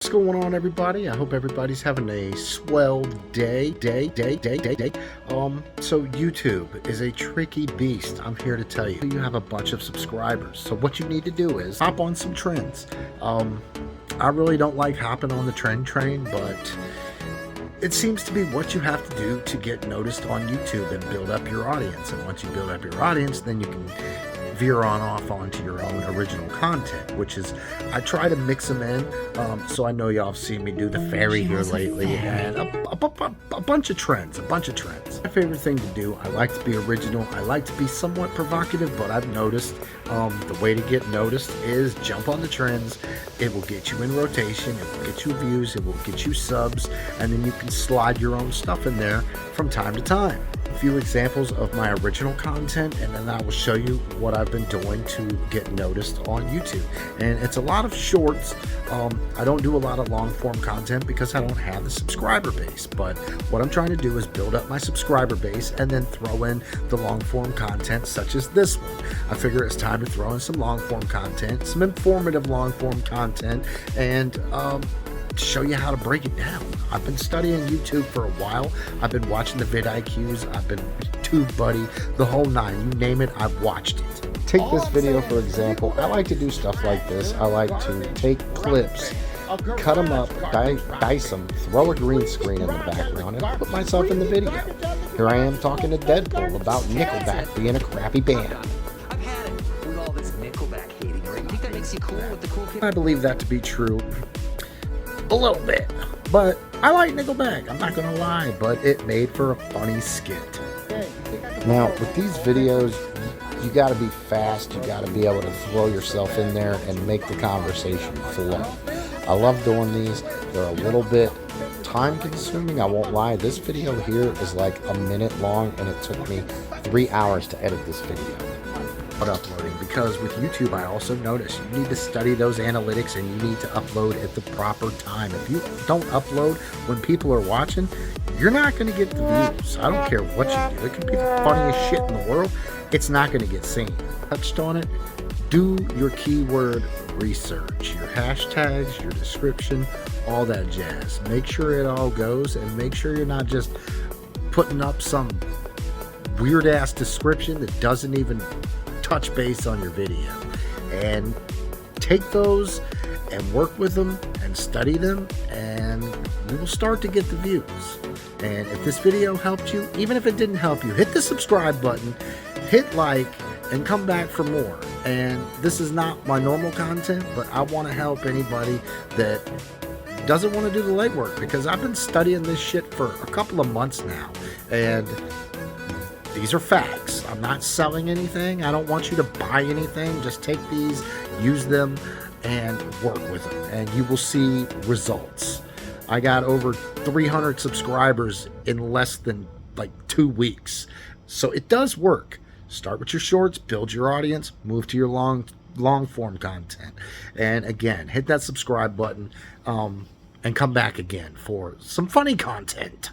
What's going on, everybody? I hope everybody's having a swell day. So YouTube is a tricky beast. I'm here to tell you. You have a bunch of subscribers. So what you need to do is hop on some trends. I really don't like hopping on the trend train, but it seems to be what you have to do to get noticed on YouTube and build up your audience. And once you build up your audience, then you can veer on off onto your own original content, which is, I try to mix them in. So I know y'all have seen me do the fairy here lately, and a bunch of trends. My favorite thing to do, I like to be original. I like to be somewhat provocative, but I've noticed the way to get noticed is jump on the trends. It will get you in rotation, it will get you views, it will get you subs, and then you can slide your own stuff in there from time to time. A few examples of my original content, and then I will show you what I've been doing to get noticed on YouTube. And it's a lot of shorts. I don't do a lot of long form content because I don't have the subscriber base, but what I'm trying to do is build up my subscriber base and then throw in the long form content such as this one. I figure it's time to throw in some long form content, some informative long form content, and show you how to break it down. I've been studying YouTube for a while. I've been watching the vidIQs. I've been TubeBuddy, the whole nine. You name it, I've watched it. Take this video for example. I like to do stuff like this. I like to take clips, cut them up, dice them, throw a green screen in the background, and put myself in the video. Here I am talking to Deadpool about Nickelback being a crappy band. I've had it with all this Nickelback hating, right? You think that makes you cool with the cool kids? I believe that to be true. A little bit, but I like Nickelback, I'm not gonna lie, but it made for a funny skit. Now with these videos, you gotta be fast, you gotta be able to throw yourself in there and make the conversation flow. I love doing these. They're a little bit time consuming, I won't lie. This video here is like a minute long, and it took me 3 hours to edit this video. Uploading, because with YouTube I also notice you need to study those analytics and you need to upload at the proper time. If you don't upload when people are watching, you're not going to get the views. I don't care what you do. It could be the funniest shit in the world. It's not going to get seen. Touched on it. Do your keyword research, your hashtags, your description, all that jazz. Make sure it all goes, and make sure you're not just putting up some weird ass description that doesn't even touch base on your video. And take those and work with them and study them, and you will start to get the views. And if this video helped you, even if it didn't help you, hit the subscribe button, hit like, and come back for more. And this is not my normal content, but I want to help anybody that doesn't want to do the legwork, because I've been studying this shit for a couple of months now, and these are facts. I'm not selling anything. I don't want you to buy anything. Just take these, use them, and work with them, and you will see results. I got over 300 subscribers in less than like 2 weeks. So it does work. Start with your shorts, build your audience, move to your long form content. And again, hit that subscribe button, and come back again for some funny content.